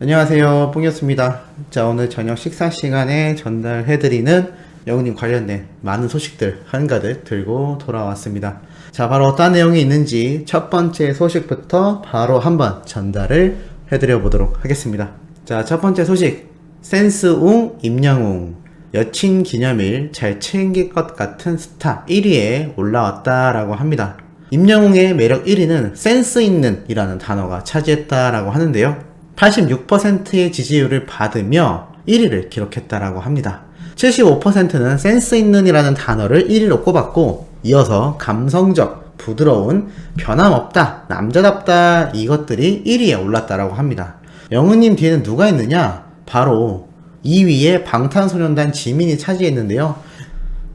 안녕하세요, 뽕이었습니다. 자, 오늘 저녁 식사 시간에 전달해드리는 영우님 관련된 많은 소식들 한가득 들고 돌아왔습니다. 자, 바로 어떤 내용이 있는지 첫 번째 소식부터 바로 한번 전달을 해드려 보도록 하겠습니다. 자, 첫 번째 소식. 센스웅 임영웅. 여친 기념일 잘 챙길 것 같은 스타 1위에 올라왔다라고 합니다. 임영웅의 매력 1위는 센스 있는 이라는 단어가 차지했다라고 하는데요. 86%의 지지율을 받으며 1위를 기록했다라고 합니다. 75%는 센스 있는 이라는 단어를 1위로 꼽았고, 이어서 감성적, 부드러운, 변함없다, 남자답다 이것들이 1위에 올랐다라고 합니다. 영우님 뒤에는 누가 있느냐? 바로 2위에 방탄소년단 지민이 차지했는데요.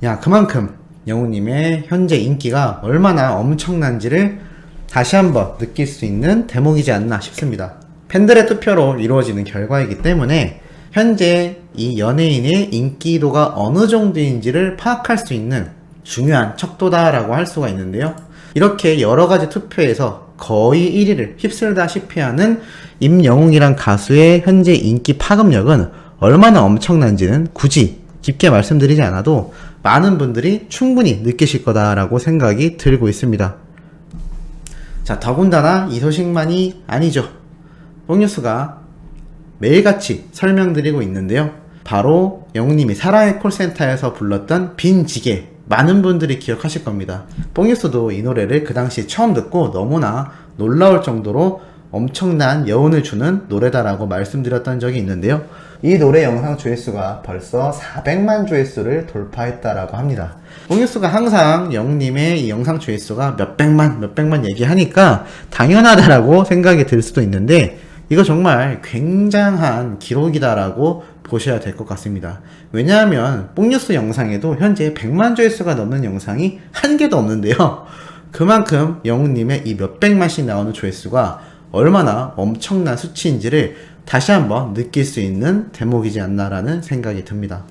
야, 그만큼 영우님의 현재 인기가 얼마나 엄청난지를 다시 한번 느낄 수 있는 대목이지 않나 싶습니다. 팬들의 투표로 이루어지는 결과이기 때문에 현재 이 연예인의 인기도가 어느 정도인지를 파악할 수 있는 중요한 척도다라고 할 수가 있는데요. 이렇게 여러가지 투표에서 거의 1위를 휩쓸다시피 하는 임영웅이란 가수의 현재 인기 파급력은 얼마나 엄청난지는 굳이 깊게 말씀드리지 않아도 많은 분들이 충분히 느끼실 거다라고 생각이 들고 있습니다. 자, 더군다나 이 소식만이 아니죠. 뽕뉴스가 매일같이 설명드리고 있는데요. 바로 영웅님이 사랑의 콜센터에서 불렀던 빈지게, 많은 분들이 기억하실 겁니다. 뽕뉴스도 이 노래를 그 당시 처음 듣고 너무나 놀라울 정도로 엄청난 여운을 주는 노래다라고 말씀드렸던 적이 있는데요. 이 노래 영상 조회수가 벌써 400만 조회수를 돌파했다라고 합니다. 뽕뉴스가 항상 영웅님의 이 영상 조회수가 몇백만 얘기하니까 당연하다라고 생각이 들 수도 있는데, 이거 정말 굉장한 기록이다라고 보셔야 될 것 같습니다. 왜냐하면 뽕뉴스 영상에도 현재 100만 조회수가 넘는 영상이 한 개도 없는데요. 그만큼 영웅님의 이 몇백만씩 나오는 조회수가 얼마나 엄청난 수치인지를 다시 한번 느낄 수 있는 대목이지 않나라는 생각이 듭니다.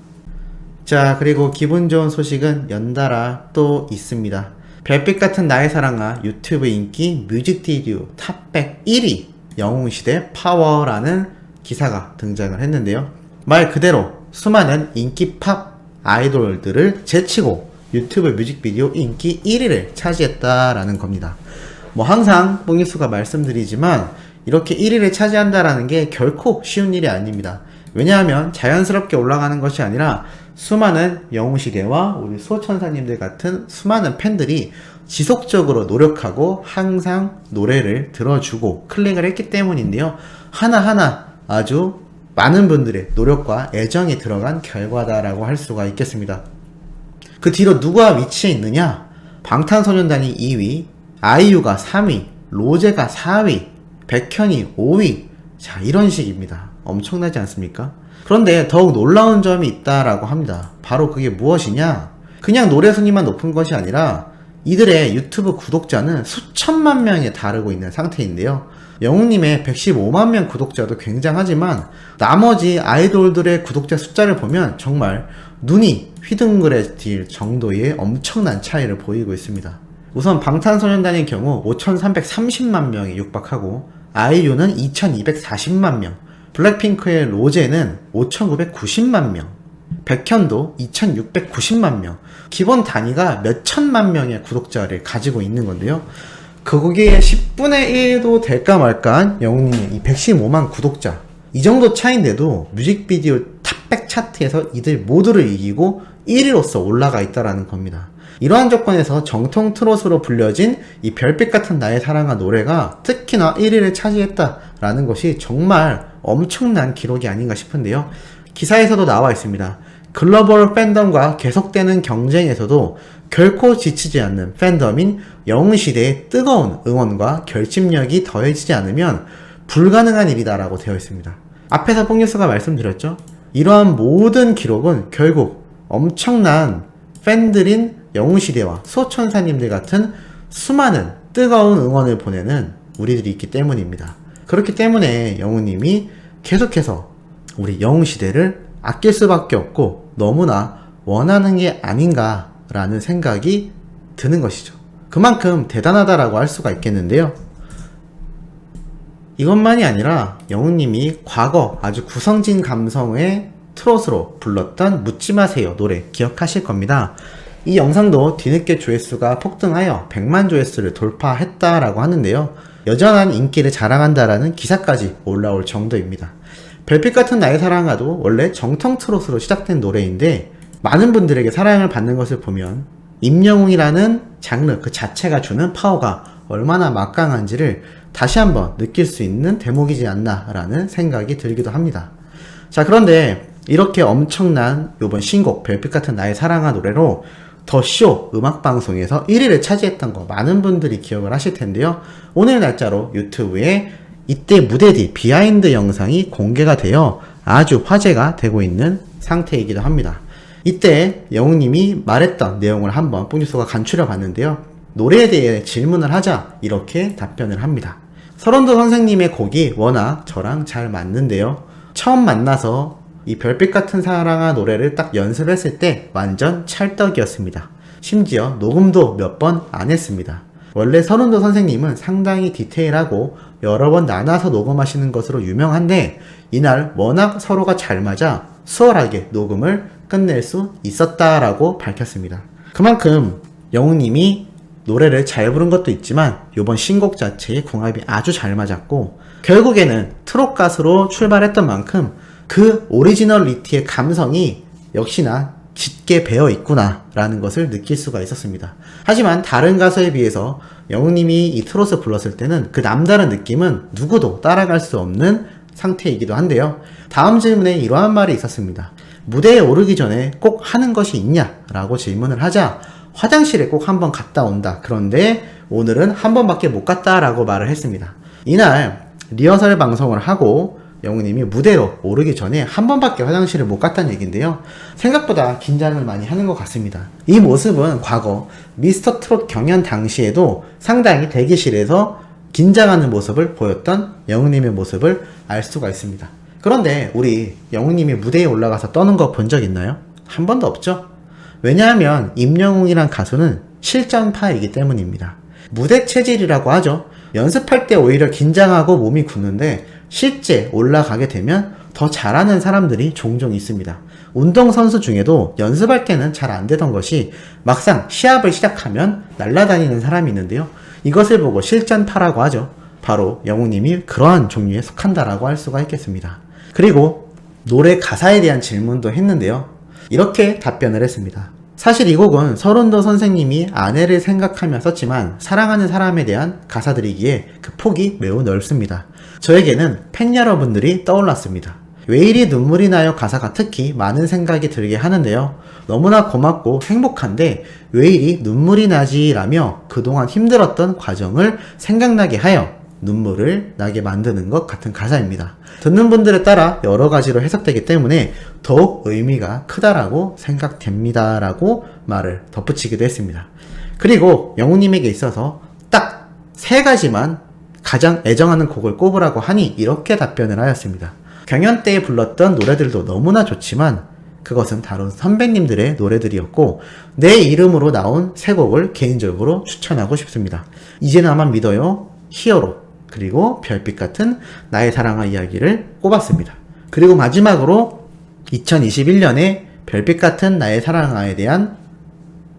자, 그리고 기분 좋은 소식은 연달아 또 있습니다. 별빛 같은 나의 사랑아 유튜브 인기 뮤직비디오 탑100 1위 영웅시대 파워라는 기사가 등장을 했는데요. 말 그대로 수많은 인기 팝 아이돌들을 제치고 유튜브 뮤직비디오 인기 1위를 차지했다라는 겁니다. 항상 뽕뉴스가 말씀드리지만 이렇게 1위를 차지한다라는 게 결코 쉬운 일이 아닙니다. 왜냐하면 자연스럽게 올라가는 것이 아니라 수많은 영웅시대와 우리 수호천사님들 같은 수많은 팬들이 지속적으로 노력하고 항상 노래를 들어주고 클릭을 했기 때문인데요. 하나하나 아주 많은 분들의 노력과 애정이 들어간 결과다라고 할 수가 있겠습니다. 그 뒤로 누가 위치해 있느냐? 방탄소년단이 2위, 아이유가 3위, 로제가 4위, 백현이 5위. 자, 이런 식입니다. 엄청나지 않습니까? 그런데 더욱 놀라운 점이 있다라고 합니다. 바로 그게 무엇이냐? 그냥 노래 순위만 높은 것이 아니라 이들의 유튜브 구독자는 수천만 명에 다르고 있는 상태인데요. 영웅님의 115만 명 구독자도 굉장하지만 나머지 아이돌들의 구독자 숫자를 보면 정말 눈이 휘둥그레질 정도의 엄청난 차이를 보이고 있습니다. 우선 방탄소년단의 경우 5,330만 명에 육박하고, 아이유는 2,240만 명, 블랙핑크의 로제는 5,990만 명, 백현도 2,690만 명, 기본 단위가 몇천만 명의 구독자를 가지고 있는 건데요. 거기에 10분의 1도 될까 말까한 영웅님의 이 115만 구독자, 이 정도 차이인데도 뮤직비디오 탑100 차트에서 이들 모두를 이기고 1위로서 올라가 있다라는 겁니다. 이러한 조건에서 정통 트롯으로 불려진 이 별빛 같은 나의 사랑아 노래가 특히나 1위를 차지했다라는 것이 정말 엄청난 기록이 아닌가 싶은데요. 기사에서도 나와 있습니다. 글로벌 팬덤과 계속되는 경쟁에서도 결코 지치지 않는 팬덤인 영웅시대의 뜨거운 응원과 결집력이 더해지지 않으면 불가능한 일이다라고 되어 있습니다. 앞에서 뽕뉴스가 말씀드렸죠. 이러한 모든 기록은 결국 엄청난 팬들인 영웅시대와 수호천사님들 같은 수많은 뜨거운 응원을 보내는 우리들이 있기 때문입니다. 그렇기 때문에 영웅님이 계속해서 우리 영웅시대를 아낄 수밖에 없고 너무나 원하는 게 아닌가라는 생각이 드는 것이죠. 그만큼 대단하다라고 할 수가 있겠는데요. 이것만이 아니라 영웅님이 과거 아주 구성진 감성의 트롯으로 불렀던 묻지 마세요 노래 기억하실 겁니다. 이 영상도 뒤늦게 조회수가 폭등하여 100만 조회수를 돌파했다라고 하는데요. 여전한 인기를 자랑한다라는 기사까지 올라올 정도입니다. 별빛 같은 나의 사랑아도 원래 정통 트롯으로 시작된 노래인데 많은 분들에게 사랑을 받는 것을 보면 임영웅이라는 장르 그 자체가 주는 파워가 얼마나 막강한지를 다시 한번 느낄 수 있는 대목이지 않나라는 생각이 들기도 합니다. 자, 그런데 이렇게 엄청난 요번 신곡 별빛 같은 나의 사랑아 노래로 더쇼 음악방송에서 1위를 차지했던 거 많은 분들이 기억을 하실 텐데요. 오늘 날짜로 유튜브에 이때 무대 뒤 비하인드 영상이 공개가 되어 아주 화제가 되고 있는 상태이기도 합니다. 이때 영웅님이 말했던 내용을 한번 뽕뉴스가 간추려 봤는데요. 노래에 대해 질문을 하자 이렇게 답변을 합니다. 서른도 선생님의 곡이 워낙 저랑 잘 맞는데요. 처음 만나서 이 별빛 같은 사랑아 노래를 딱 연습했을 때 완전 찰떡이었습니다. 심지어 녹음도 몇 번 안 했습니다. 원래 서른도 선생님은 상당히 디테일하고 여러 번 나눠서 녹음하시는 것으로 유명한데 이날 워낙 서로가 잘 맞아 수월하게 녹음을 끝낼 수 있었다라고 밝혔습니다. 그만큼 영웅님이 노래를 잘 부른 것도 있지만 이번 신곡 자체의 궁합이 아주 잘 맞았고 결국에는 트롯 가수로 출발했던 만큼 그 오리지널리티의 감성이 역시나 짙게 배어 있구나 라는 것을 느낄 수가 있었습니다. 하지만 다른 가수에 비해서 영웅님이 이 트롯을 불렀을 때는 그 남다른 느낌은 누구도 따라갈 수 없는 상태이기도 한데요. 다음 질문에 이러한 말이 있었습니다. 무대에 오르기 전에 꼭 하는 것이 있냐? 라고 질문을 하자 화장실에 꼭 한번 갔다 온다. 그런데 오늘은 한 번밖에 못 갔다 라고 말을 했습니다. 이날 리허설 방송을 하고 영웅님이 무대로 오르기 전에 한 번밖에 화장실을 못 갔다는 얘기인데요. 생각보다 긴장을 많이 하는 것 같습니다. 이 모습은 과거 미스터 트롯 경연 당시에도 상당히 대기실에서 긴장하는 모습을 보였던 영웅님의 모습을 알 수가 있습니다. 그런데 우리 영웅님이 무대에 올라가서 떠는 거 본 적 있나요? 한 번도 없죠? 왜냐하면 임영웅이란 가수는 실전파이기 때문입니다. 무대 체질이라고 하죠. 연습할 때 오히려 긴장하고 몸이 굳는데 실제 올라가게 되면 더 잘하는 사람들이 종종 있습니다. 운동선수 중에도 연습할 때는 잘 안 되던 것이 막상 시합을 시작하면 날아다니는 사람이 있는데요. 이것을 보고 실전파라고 하죠. 바로 영웅님이 그러한 종류에 속한다라고 할 수가 있겠습니다. 그리고 노래 가사에 대한 질문도 했는데요. 이렇게 답변을 했습니다. 사실 이 곡은 서른도 선생님이 아내를 생각하며 썼지만 사랑하는 사람에 대한 가사들이기에 그 폭이 매우 넓습니다. 저에게는 팬 여러분들이 떠올랐습니다. 왜 이리 눈물이 나요 가사가 특히 많은 생각이 들게 하는데요. 너무나 고맙고 행복한데 왜 이리 눈물이 나지 라며 그동안 힘들었던 과정을 생각나게 하여 눈물을 나게 만드는 것 같은 가사입니다. 듣는 분들에 따라 여러 가지로 해석되기 때문에 더욱 의미가 크다라고 생각됩니다 라고 말을 덧붙이기도 했습니다. 그리고 영웅님에게 있어서 딱 3가지만 가장 애정하는 곡을 꼽으라고 하니 이렇게 답변을 하였습니다. 경연 때 불렀던 노래들도 너무나 좋지만 그것은 다른 선배님들의 노래들이었고 내 이름으로 나온 3곡을 개인적으로 추천하고 싶습니다. 이제 나만 믿어요, 히어로, 그리고 별빛 같은 나의 사랑아 이야기를 꼽았습니다. 그리고 마지막으로 2021년에 별빛 같은 나의 사랑아에 대한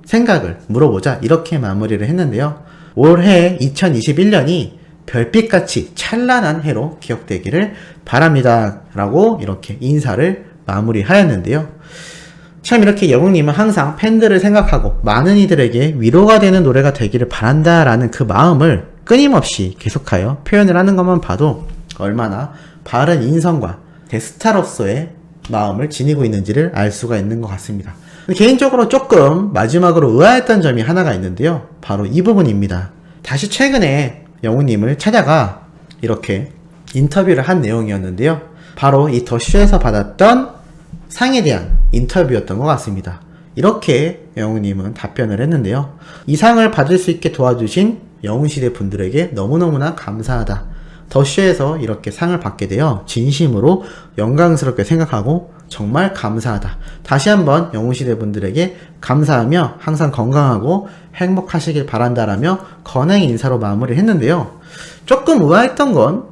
생각을 물어보자 이렇게 마무리를 했는데요. 올해 2021년이 별빛같이 찬란한 해로 기억되기를 바랍니다 라고 이렇게 인사를 마무리하였는데요. 참 이렇게 영웅님은 항상 팬들을 생각하고 많은 이들에게 위로가 되는 노래가 되기를 바란다 라는 그 마음을 끊임없이 계속하여 표현을 하는 것만 봐도 얼마나 바른 인성과 대스타로서의 마음을 지니고 있는지를 알 수가 있는 것 같습니다. 개인적으로 조금 마지막으로 의아했던 점이 하나가 있는데요. 바로 이 부분입니다. 다시 최근에 영웅님을 찾아가 이렇게 인터뷰를 한 내용이었는데요. 바로 이 더쇼에서 받았던 상에 대한 인터뷰였던 것 같습니다. 이렇게 영웅님은 답변을 했는데요. 이 상을 받을 수 있게 도와주신 영웅시대 분들에게 너무너무나 감사하다. 더쇼에서 이렇게 상을 받게 되어 진심으로 영광스럽게 생각하고 정말 감사하다. 다시 한번 영웅시대 분들에게 감사하며 항상 건강하고 행복하시길 바란다라며 건행 인사로 마무리를 했는데요. 조금 의아했던 건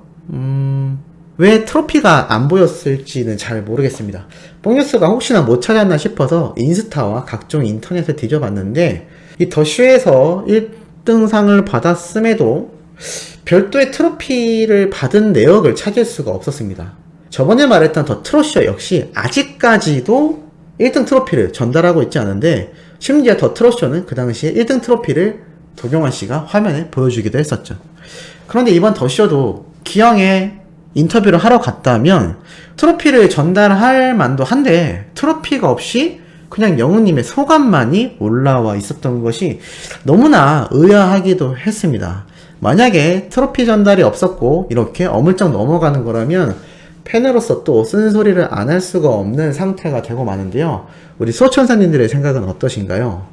왜 트로피가 안 보였을지는 잘 모르겠습니다. 뽕뉴스가 혹시나 못 찾았나 싶어서 인스타와 각종 인터넷을 뒤져봤는데 이 더쇼에서 1등상을 받았음에도 별도의 트로피를 받은 내역을 찾을 수가 없었습니다. 저번에 말했던 더 트롯쇼 역시 아직까지도 1등 트로피를 전달하고 있지 않은데 심지어 더 트롯쇼는 그 당시에 1등 트로피를 도경환 씨가 화면에 보여주기도 했었죠. 그런데 이번 더쇼도 기영의 인터뷰를 하러 갔다면 트로피를 전달할 만도 한데 트로피가 없이 그냥 영웅님의 소감만이 올라와 있었던 것이 너무나 의아하기도 했습니다. 만약에 트로피 전달이 없었고 이렇게 어물쩍 넘어가는 거라면 팬으로서 또 쓴소리를 안 할 수가 없는 상태가 되고 마는데요. 우리 수호천사님들의 생각은 어떠신가요?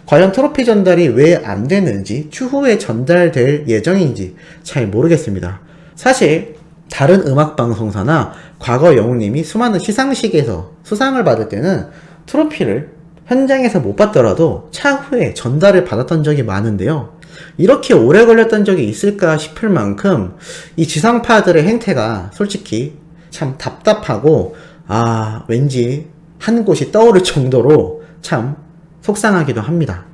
과연 트로피 전달이 왜 안 되는지 추후에 전달될 예정인지 잘 모르겠습니다. 사실 다른 음악방송사나 과거 영웅님이 수많은 시상식에서 수상을 받을 때는 트로피를 현장에서 못 받더라도 차후에 전달을 받았던 적이 많은데요. 이렇게 오래 걸렸던 적이 있을까 싶을 만큼 이 지상파들의 행태가 솔직히 참 답답하고 왠지 한 곳이 떠오를 정도로 참 속상하기도 합니다.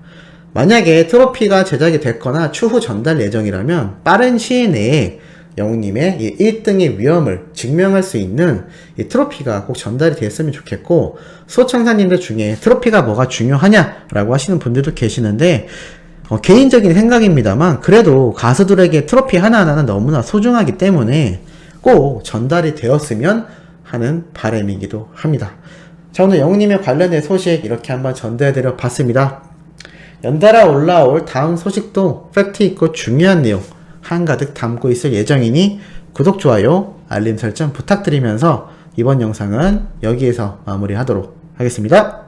만약에 트로피가 제작이 됐거나 추후 전달 예정이라면 빠른 시일 내에 영웅님의 이 1등의 위험을 증명할 수 있는 이 트로피가 꼭 전달이 됐으면 좋겠고, 수호천사님들 중에 트로피가 뭐가 중요하냐라고 하시는 분들도 계시는데 개인적인 생각입니다만 그래도 가수들에게 트로피 하나하나는 너무나 소중하기 때문에 꼭 전달이 되었으면 하는 바람이기도 합니다. 자, 오늘 영웅님에 관련된 소식 이렇게 한번 전달해드려 봤습니다. 연달아 올라올 다음 소식도 팩트 있고 중요한 내용 한가득 담고 있을 예정이니 구독, 좋아요, 알림 설정 부탁드리면서 이번 영상은 여기에서 마무리하도록 하겠습니다.